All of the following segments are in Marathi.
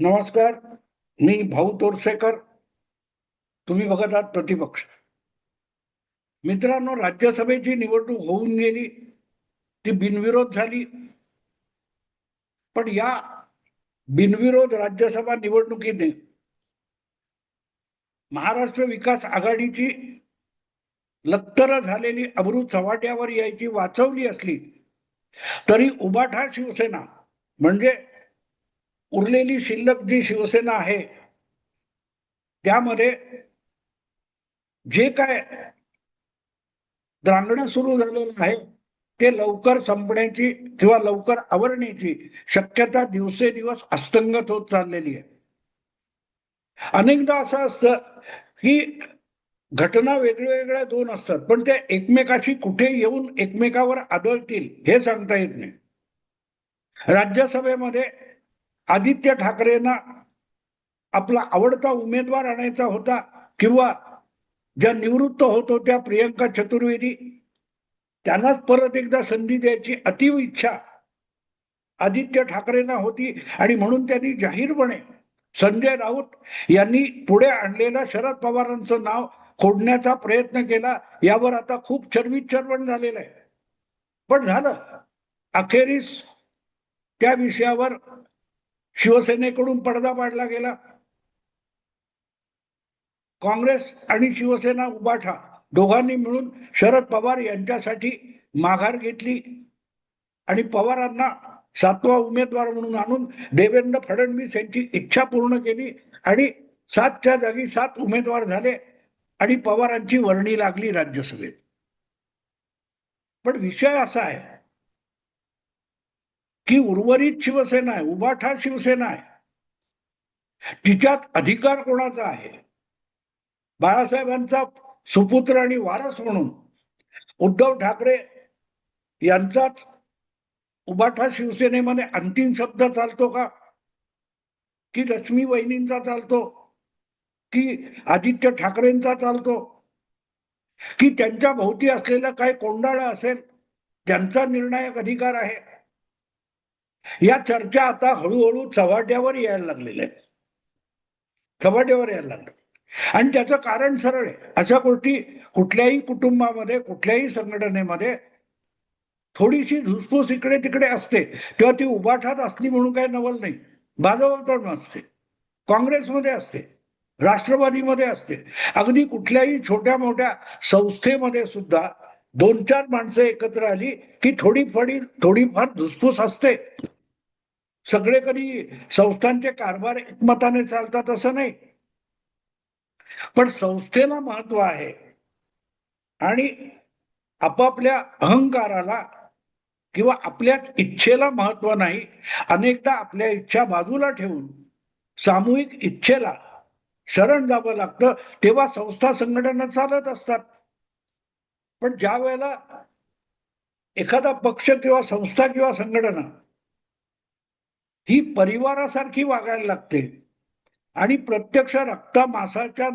नमस्कार. मी भाऊ तोरसेकर. तुम्ही बघत आहात प्रतिपक्ष. मित्रांनो, राज्यसभेची निवडणूक होऊन गेली. ती बिनविरोध झाली. पण या बिनविरोध राज्यसभा निवडणुकीने महाराष्ट्र विकास आघाडीची लक्तर झालेली अब्रू चव्हाट्यावर यायची वाचवली असली तरी उबाठा शिवसेना म्हणजे उरलेली शिल्लक जी शिवसेना आहे त्यामध्ये जे काय द्रांगणं सुरू झालेलं आहे ते लवकर संपण्याची किंवा लवकर आवरण्याची शक्यता दिवसेदिवस अस्तंगत होत चाललेली आहे. अनेकदा असं असतं की घटना वेगळ्या दोन असतात, पण त्या एकमेकाशी कुठे येऊन एकमेकावर आदळतील हे सांगता येत नाही. राज्यसभेमध्ये आदित्य ठाकरेंना आपला आवडता उमेदवार आणायचा होता किंवा ज्या निवृत्त होत होत्या प्रियंका चतुर्वेदी त्यांनाच परत एकदा संधी द्यायची अतीव इच्छा आदित्य ठाकरेंना होती आणि म्हणून त्यांनी जाहीरपणे संजय राऊत यांनी पुढे आणलेलं शरद पवारांचं नाव खोडण्याचा प्रयत्न केला. यावर आता खूप चर्विचर्वण झालेलं आहे. पण झालं, अखेरीस त्या विषयावर शिवसेनेकडून पडदा पाडला गेला. काँग्रेस आणि शिवसेना उबाठा दोघांनी मिळून शरद पवार यांच्यासाठी माघार घेतली आणि पवारांना 7वा उमेदवार म्हणून आणून देवेंद्र फडणवीस यांची इच्छा पूर्ण केली आणि 7च्या जागी 7 उमेदवार झाले आणि पवारांची वर्णी लागली राज्यसभेत. पण विषय असा आहे की उर्वरित शिवसेना आहे, उबाठा शिवसेना आहे, तिच्यात अधिकार कोणाचा आहे? बाळासाहेबांचा सुपुत्र आणि वारस म्हणून उद्धव ठाकरे यांचाच उबाठा शिवसेनेमध्ये अंतिम शब्द चालतो का, की लक्ष्मी वहिनींचा चालतो, की आदित्य ठाकरेंचा चालतो, की त्यांच्या भोवती असलेलं काय कोंडाळं असेल त्यांचा निर्णायक अधिकार आहे? या चर्चा आता हळूहळू चव्हाट्यावर यायला लागलेल्या आहेत. चव्हाट्यावर यायला लागले आणि त्याचं कारण सरळ आहे. अशा गोष्टी कुठल्याही कुटुंबामध्ये कुठल्याही संघटनेमध्ये थोडीशी धुसफूस इकडे तिकडे असते तेव्हा ती उबाठात असली म्हणून काही नवल नाही. भाजपकडून असते, काँग्रेसमध्ये असते, राष्ट्रवादीमध्ये असते, अगदी कुठल्याही छोट्या मोठ्या संस्थेमध्ये सुद्धा 2-4 माणसं एकत्र आली की थोडीफार धुसफूस असते. सगळे कधी संस्थांचे कारभार एकमताने चालतात असं नाही. पण संस्थेला महत्व आहे आणि आपापल्या अहंकाराला किंवा आपल्याच इच्छेला महत्व नाही. अनेकदा आपल्या इच्छा बाजूला ठेवून सामूहिक इच्छेला शरण जावं लागतं, तेव्हा संस्था संघटना चालत असतात. पण ज्या वेळेला एखादा पक्ष किंवा संस्था किंवा संघटना ही परिवारासारखी वागायला लागते आणि प्रत्यक्ष रक्तामासाच्या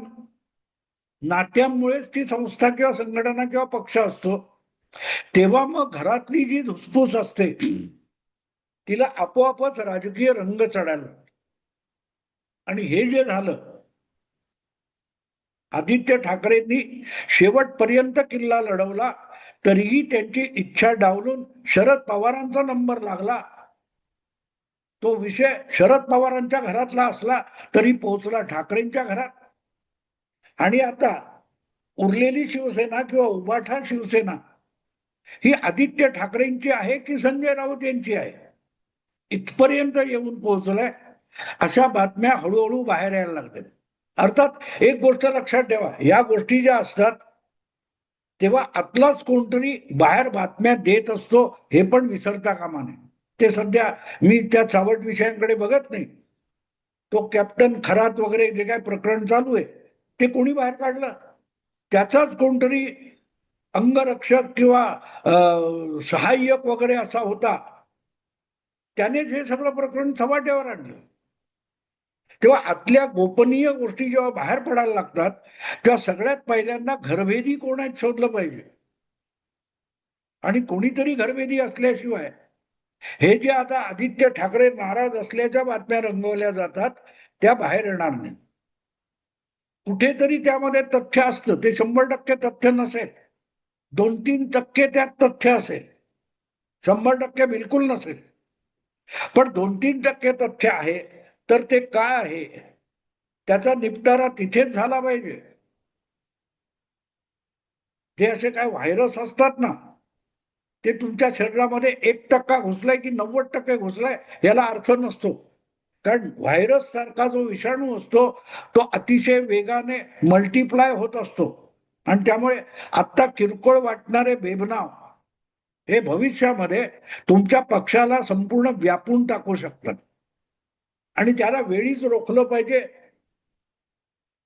नात्यामुळेच ती संस्था किंवा संघटना किंवा पक्ष असतो, तेव्हा मग घरातली जी धुसफूस असते तिला आपोआपच राजकीय रंग चढायला. आणि हे जे झालं, आदित्य ठाकरेंनी शेवटपर्यंत किल्ला लढवला तरीही त्यांची इच्छा डावलून शरद पवारांचा नंबर लागला. तो विषय शरद पवारांच्या घरातला असला तरी पोहोचला ठाकरेंच्या घरात. आणि आता उरलेली शिवसेना किंवा उबाठा शिवसेना ही आदित्य ठाकरेंची आहे की संजय राऊत यांची आहे इथपर्यंत येऊन पोहोचलाय. अशा बातम्या हळूहळू बाहेर यायला लागतात. अर्थात एक गोष्ट लक्षात ठेवा, या गोष्टी ज्या असतात तेव्हा आतलाच कोणतरी बाहेर बातम्या देत असतो हे पण विसरता कामा नये. ते सध्या मी त्या चावट विषयांकडे बघत नाही. तो कॅप्टन खरात वगैरे जे काय प्रकरण चालू आहे ते कोणी बाहेर काढलं? त्याचाच कोणतरी अंगरक्षक किंवा सहाय्यक वगैरे असा होता, त्यानेच हे सगळं प्रकरण चव्हाट्यावर आणलं. तेव्हा आतल्या गोपनीय गोष्टी जेव्हा बाहेर पडायला लागतात तेव्हा सगळ्यात पहिल्यांदा घरभेदी कोण आहेत शोधलं पाहिजे. आणि कोणीतरी घरभेदी असल्याशिवाय हे जे आता आदित्य ठाकरे नाराज असल्याच्या बातम्या रंगवल्या जातात त्या बाहेर येणार नाही. कुठेतरी त्यामध्ये तथ्य असतं, ते 100% तथ्य नसेल, 2-3% त्यात तथ्य असेल, 100% बिलकुल नसेल. पण 2-3% तथ्य आहे, तर ते काय आहे त्याचा निपटारा तिथेच झाला पाहिजे. ते असे काय व्हायरस असतात ना, ते तुमच्या शरीरामध्ये 1% घुसलाय की 90% घुसलाय याला अर्थ नसतो. कारण व्हायरस सारखा जो विषाणू असतो तो अतिशय वेगाने मल्टिप्लाय होत असतो आणि त्यामुळे आता किरकोळ वाटणारे बेबनाव हे भविष्यामध्ये तुमच्या पक्षाला संपूर्ण व्यापून टाकू शकतात आणि त्याला वेळीच रोखलं पाहिजे.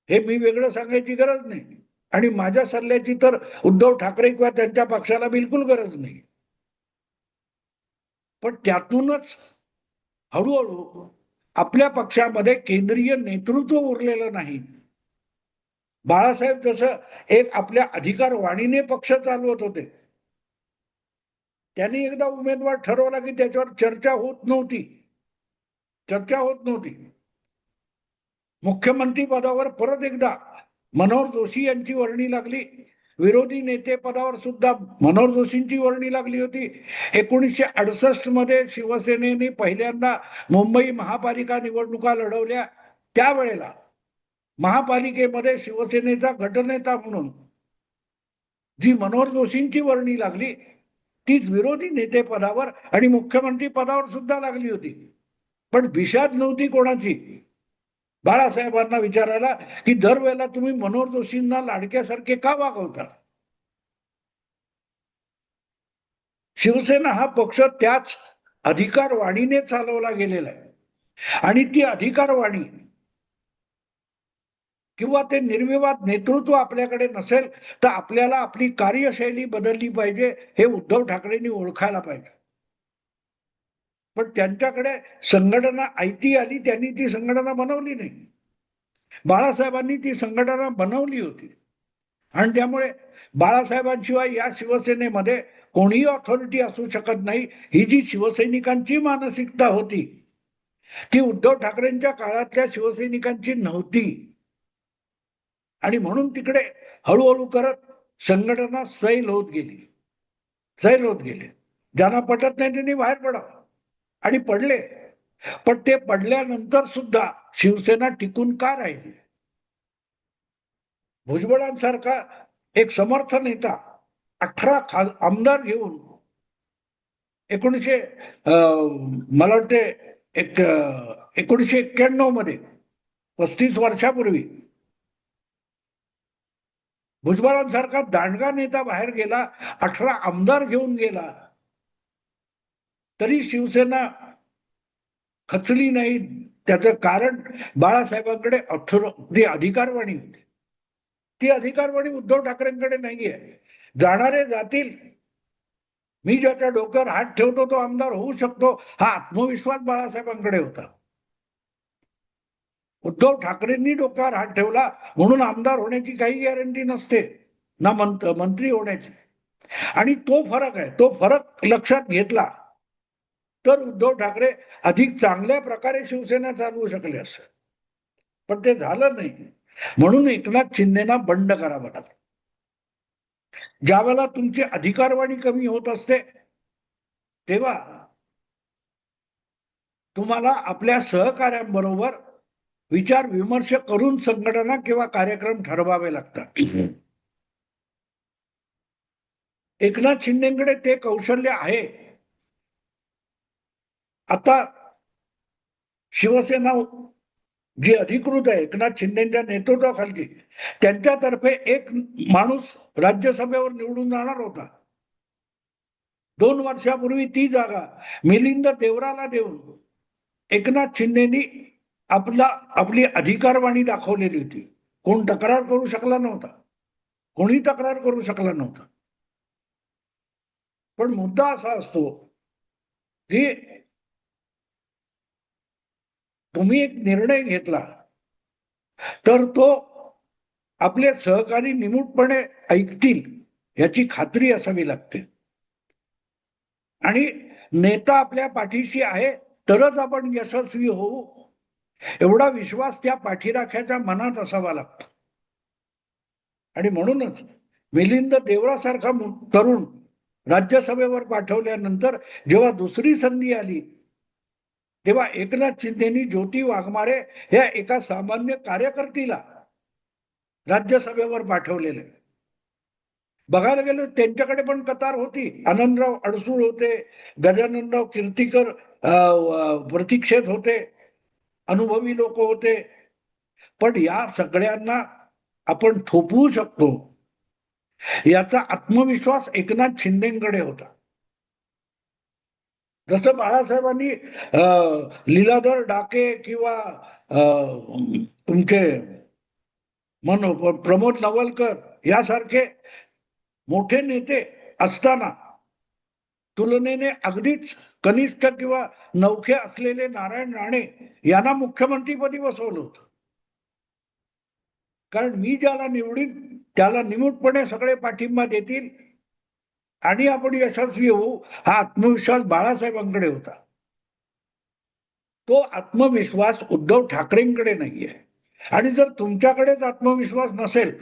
हे मी वेगळं सांगायची गरज नाही आणि माझ्या सल्ल्याची तर उद्धव ठाकरे किंवा त्यांच्या पक्षाला बिलकुल गरज नाही. पण त्यातूनच हळूहळू आपल्या पक्षामध्ये केंद्रीय नेतृत्व उरलेलं नाही. बाळासाहेब जसं एक आपल्या अधिकारवाणीने पक्ष चालवत होते, त्यांनी एकदा उमेदवार ठरवला की त्याच्यावर चर्चा होत नव्हती. मुख्यमंत्री पदावर परत एकदा मनोहर जोशी यांची वर्णी लागली. विरोधी नेते पदावर सुद्धा मनोहर जोशींची वर्णी लागली होती. 1968 मध्ये शिवसेनेने पहिल्यांदा मुंबई महापालिका निवडणुका लढवल्या. त्यावेळेला महापालिकेमध्ये शिवसेनेचा गटनेता म्हणून जी मनोहर जोशींची वर्णी लागली तीच विरोधी नेते पदावर आणि मुख्यमंत्री पदावर सुद्धा लागली होती. पण विषाद नव्हती कोणाची. बाळासाहेबांना विचारायला की दरवेळेला तुम्ही मनोहर जोशींना लाडक्यासारखे का वागवता. शिवसेना हा पक्ष त्याच अधिकारवाणीने चालवला गेलेला आहे आणि ती अधिकारवाणी किंवा ते निर्विवाद नेतृत्व आपल्याकडे नसेल तर आपल्याला आपली कार्यशैली बदलली पाहिजे हे उद्धव ठाकरेंनी ओळखायला पाहिजे. पण त्यांच्याकडे संघटना आयती आली, त्यांनी ती संघटना बनवली नाही. बाळासाहेबांनी ती संघटना बनवली होती आणि त्यामुळे बाळासाहेबांशिवाय या शिवसेनेमध्ये कोणीही ऑथॉरिटी असू शकत नाही. ही जी शिवसैनिकांची मानसिकता होती ती उद्धव ठाकरेंच्या काळातल्या शिवसैनिकांची नव्हती आणि म्हणून तिकडे हळूहळू करत संघटना सैल होत गेली. ज्यांना पटत नाही त्यांनी बाहेर पडावं आणि पडले. पण ते पडल्यानंतर सुद्धा शिवसेना टिकून का राहिली. भुजबळांसारखा एक समर्थ नेता 18 आमदार घेऊन 1900 मला वाटते 1991 मध्ये 35 वर्षापूर्वी भुजबळांसारखा दांडगा नेता बाहेर गेला, 18 आमदार घेऊन गेला, तरी शिवसेना खचली नाही. त्याचं कारण बाळासाहेबांकडे ती अधिकारवाणी होती. ती अधिकारवाणी उद्धव ठाकरेंकडे नाहीये. जाणारे जातील, मी ज्याच्या डोक्यावर हात ठेवतो तो आमदार होऊ शकतो हा आत्मविश्वास बाळासाहेबांकडे होता. उद्धव ठाकरेंनी डोक्यावर हात ठेवला म्हणून आमदार होण्याची काही गॅरंटी नसते ना मंत्री होण्याची. आणि तो फरक आहे, तो फरक लक्षात घेतला तर उद्धव ठाकरे अधिक चांगल्या प्रकारे शिवसेना चालवू शकले असते. पण ते झालं नाही म्हणून एकनाथ शिंदेना बंड करावं लागलं. ज्या वेळेला तुमची अधिकारवाणी कमी होत असते तेव्हा तुम्हाला आपल्या सहकार्यांबरोबर विचार विमर्श करून संघटना किंवा कार्यक्रम ठरवावे लागतात. एकनाथ शिंदेकडे ते कौशल्य आहे. आता शिवसेना जी अधिकृत आहे एकनाथ शिंदेच्या नेतृत्वाखाली त्यांच्यातर्फे एक माणूस राज्यसभेवर निवडून जाणार होता. 2 वर्षापूर्वी ती जागा मिलिंद देवराला देऊन एकनाथ शिंदेनी आपली अधिकारवाणी दाखवलेली होती. कोण तक्रार करू शकला नव्हता, कोणी तक्रार करू शकला नव्हता. पण मुद्दा असा असतो की तुम्ही एक निर्णय घेतला तर तो आपले सहकारी निमूटपणे ऐकतील याची खात्री असावी लागते. आणि नेता आपल्या पाठीशी आहे तरच आपण यशस्वी होऊ, एवढा विश्वास त्या पाठीराख्याच्या मनात असावा लागतो. आणि म्हणूनच मिलिंद देवरासारखा तरुण राज्यसभेवर पाठवल्यानंतर जेव्हा दुसरी संधी आली तेव्हा एकनाथ शिंदेनी ज्योती वाघमारे ह्या एका सामान्य कार्यकर्तीला राज्यसभेवर पाठवलेले. बघायला गेलं त्यांच्याकडे पण कतार होती. आनंदराव अडसूळ होते, गजाननराव कीर्तीकर प्रतीक्षेत होते, अनुभवी लोक होते. पण या सगळ्यांना आपण थोपवू शकतो याचा आत्मविश्वास एकनाथ शिंदेकडे होता. जसं बाळासाहेबांनी लीलाधर डाके किंवा तुमचे प्रमोद नवलकर यासारखे मोठे नेते असताना तुलनेने अगदीच कनिष्ठ किंवा नवखे असलेले नारायण राणे यांना मुख्यमंत्रीपदी बसवलं होतं. कारण मी ज्याला निवडीन त्याला निमूटपणे सगळे पाठिंबा देतील आणि आपण यशस्वी होऊ, हा आत्मविश्वास बाळासाहेबांकडे होता. तो आत्मविश्वास उद्धव ठाकरेंकडे नाहीये. आणि जर तुमच्याकडेच आत्मविश्वास नसेल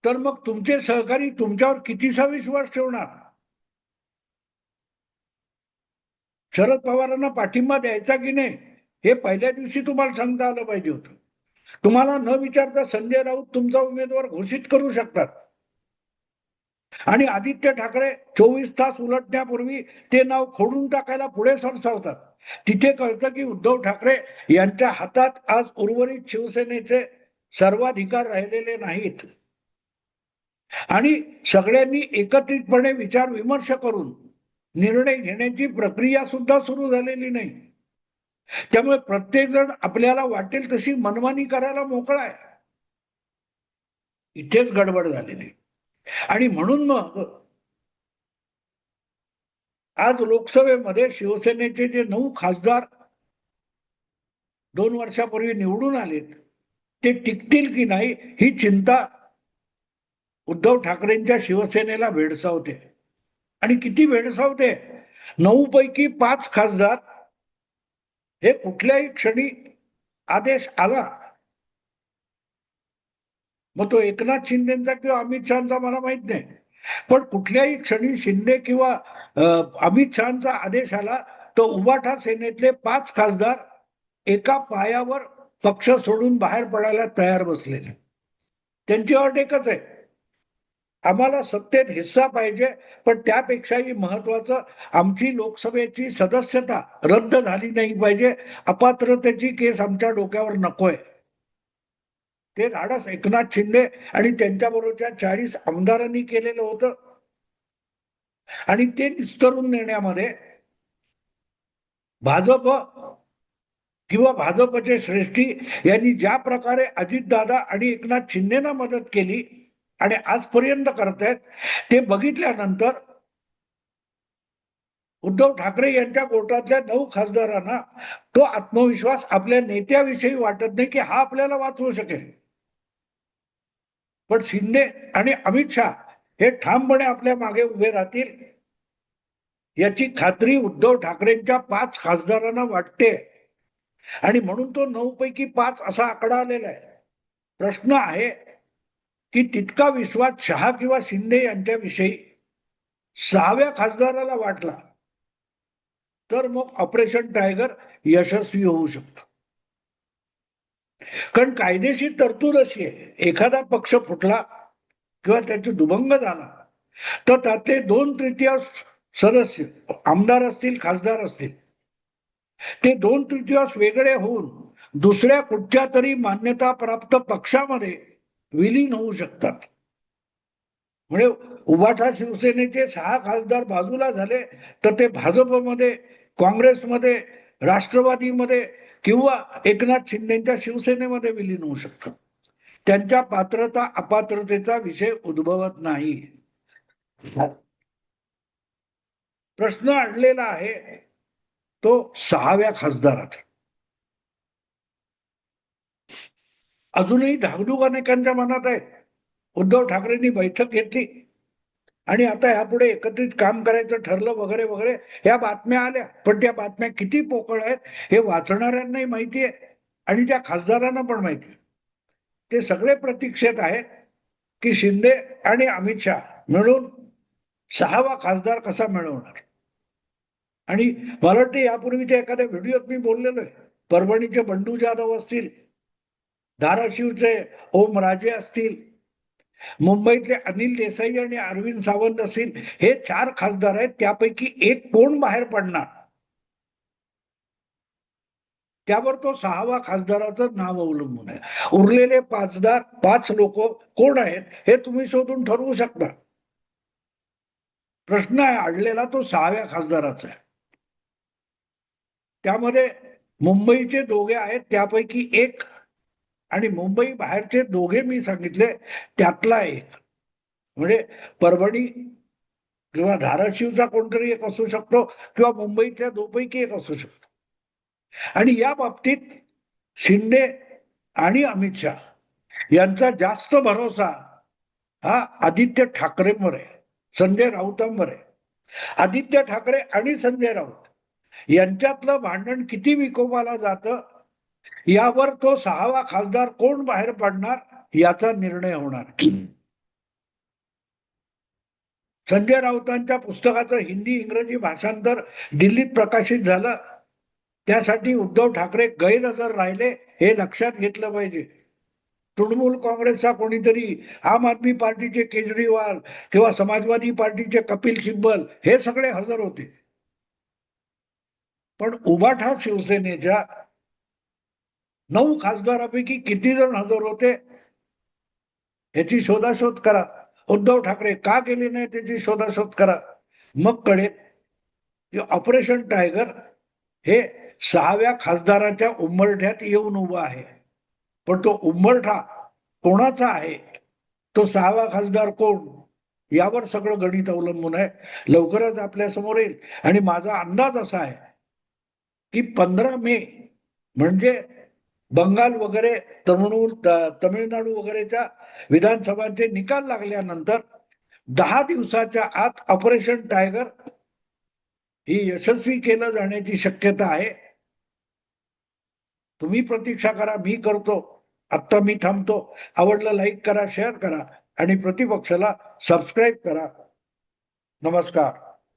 तर मग तुमचे सहकारी तुमच्यावर कितीसा विश्वास ठेवणार? शरद पवारांना पाठिंबा द्यायचा की नाही हे पहिल्या दिवशी तुम्हाला सांगता आलं पाहिजे होतं. तुम्हाला न विचारता संजय राऊत तुमचा उमेदवार घोषित करू शकतात आणि आदित्य ठाकरे 24 तास उलटण्यापूर्वी ते नाव खोडून टाकायला पुढे सरसावतात. तिथे कळतं की उद्धव ठाकरे यांच्या हातात आज उर्वरित शिवसेनेचे सर्वाधिकार राहिलेले नाहीत आणि सगळ्यांनी एकत्रितपणे विचार विमर्श करून निर्णय घेण्याची प्रक्रिया सुद्धा सुरू झालेली नाही. त्यामुळे प्रत्येक जण आपल्याला वाटेल तशी मनमानी करायला मोकळा आहे. इथेच गडबड झालेली. आणि म्हणून मग आज लोकसभेमध्ये शिवसेनेचे जे 9 खासदार 2 वर्षापूर्वी निवडून आलेत ते टिकतील की नाही ही चिंता उद्धव ठाकरेंच्या शिवसेनेला भेडसावते. आणि किती भेडसावते? 9 पैकी 5 खासदार हे कुठल्याही क्षणी आदेश आला मग तो एकनाथ शिंदेचा किंवा अमित शहाचा मला माहित नाही, पण कुठल्याही क्षणी शिंदे किंवा अमित शहाचा आदेश आला तर उबाठा सेनेतले 5 खासदार एका पायावर पक्ष सोडून बाहेर पडायला तयार बसलेले. त्यांची अट एकच आहे, आम्हाला सत्तेत हिस्सा पाहिजे, पण त्यापेक्षाही महत्वाचं आमची लोकसभेची सदस्यता रद्द झाली नाही पाहिजे, अपात्रतेची केस आमच्या डोक्यावर नकोय. ते धाडस एकनाथ शिंदे आणि त्यांच्याबरोबरच्या 40 आमदारांनी केलेलं होतं आणि ते निस्तरून नेण्यामध्ये भाजप किंवा भाजपचे श्रेष्ठी यांनी ज्या प्रकारे अजितदादा आणि एकनाथ शिंदेना मदत केली आणि आजपर्यंत करतायत ते बघितल्यानंतर उद्धव ठाकरे यांच्या गोटातल्या 9 खासदारांना तो आत्मविश्वास आपल्या नेत्याविषयी वाटत नाही की हा आपल्याला वाचवू शकेल. पण शिंदे आणि अमित शहा हे ठामपणे आपल्या मागे उभे राहतील याची खात्री उद्धव ठाकरेंच्या 5 खासदारांना वाटते आणि म्हणून तो 9 पैकी 5 असा आकडा आलेला आहे. प्रश्न आहे की तितका विश्वास शहा किंवा शिंदे यांच्याविषयी 6व्या खासदाराला वाटला तर मग ऑपरेशन टायगर यशस्वी होऊ शकतं. कारण कायदेशीर तरतूद अशी आहे, एखादा पक्ष फुटला किंवा त्याचे दुभंग झाला तर त्यातले 2/3 सदस्य आमदार असतील खासदार असतील ते 2/3 वेगळे होऊन दुसऱ्या कुठच्या तरी मान्यता प्राप्त पक्षामध्ये विलीन होऊ शकतात. म्हणजे उभाठा शिवसेनेचे 6 खासदार बाजूला झाले तर ते भाजपमध्ये, काँग्रेसमध्ये, राष्ट्रवादीमध्ये किंवा एकनाथ शिंदेच्या शिवसेनेमध्ये विलीन होऊ शकतात. त्यांच्या पात्रता अपात्रतेचा विषय उद्भवत नाही. प्रश्न अडलेला आहे तो 6व्या खासदाराचा. अजूनही धाकधूक अनेकांच्या मनात आहे. उद्धव ठाकरेंनी बैठक घेतली आणि आता यापुढे एकत्रित काम करायचं ठरलं वगैरे वगैरे, ह्या बातम्या आल्या. पण त्या बातम्या किती पोकळ आहेत हे वाचणाऱ्यांनाही माहिती आहे आणि त्या खासदारांना पण माहिती आहे. ते सगळे प्रतीक्षेत आहेत की शिंदे आणि अमित शहा मिळून 6वा खासदार कसा मिळवणार. आणि मला वाटतं यापूर्वीच्या एखाद्या व्हिडिओत मी बोललेलो आहे. परभणीचे बंडू जाधव असतील, धाराशिवचे ओम राजे असतील, मुंबईतले अनिल देसाई आणि अरविंद सावंत असतील, हे 4 खासदार आहेत. त्यापैकी एक कोण बाहेर पडणार, त्यावर तो 6वा खासदाराचं नाव अवलंबून आहे. उरलेले 5 लोक कोण आहेत हे तुम्ही शोधून ठरवू शकता. प्रश्न आहे अडलेला तो 6व्या खासदाराचा आहे. त्यामध्ये मुंबईचे दोघे आहेत, त्यापैकी एक, आणि मुंबई बाहेरचे दोघे मी सांगितले त्यातला एक. म्हणजे परभणी किंवा धाराशिवचा कोणतरी एक असू शकतो किंवा मुंबईतल्या दोपैकी एक असू शकतो. आणि या बाबतीत शिंदे आणि अमित शहा यांचा जास्त भरोसा हा आदित्य ठाकरेंवर आहे, संजय राऊतांवर आहे. आदित्य ठाकरे आणि संजय राऊत यांच्यातलं भांडण किती विकोपाला जातं यावर तो 6वा खासदार कोण बाहेर पडणार याचा निर्णय होणार. संजय राऊतांच्या पुस्तकाचं हिंदी इंग्रजी भाषांतर दिल्लीत प्रकाशित झालं. त्यासाठी उद्धव ठाकरे गैरहजर राहिले हे लक्षात घेतलं पाहिजे. तृणमूल काँग्रेसचा कोणीतरी, आम आदमी पार्टीचे केजरीवाल किंवा समाजवादी पार्टीचे कपिल सिब्बल हे सगळे हजर होते. पण उभाठा शिवसेनेच्या 9 खासदारापैकी किती जण हजर होते याची शोधाशोध करा. उद्धव ठाकरे का गेले नाही त्याची शोधाशोध करा. मग कळेल की ऑपरेशन टायगर हे 6व्या खासदाराच्या उंबरठ्यात येऊन उभा आहे. पण तो उंबरठा कोणाचा आहे, तो 6वा खासदार कोण, यावर सगळं गणित अवलंबून आहे. लवकरच आपल्या समोर येईल. आणि माझा अंदाज असा आहे की 15 मे म्हणजे बंगाल वगैरे, तमिळनाडू वगैरेच्या विधानसभांचे निकाल लागल्यानंतर 10 दिवसाच्या आत ऑपरेशन टायगर ही यशस्वी केलं जाण्याची शक्यता आहे. तुम्ही प्रतीक्षा करा, मी करतो. आत्ता मी थांबतो. आवडलं लाईक करा, शेअर करा आणि प्रतिपक्षाला सबस्क्राईब करा. नमस्कार.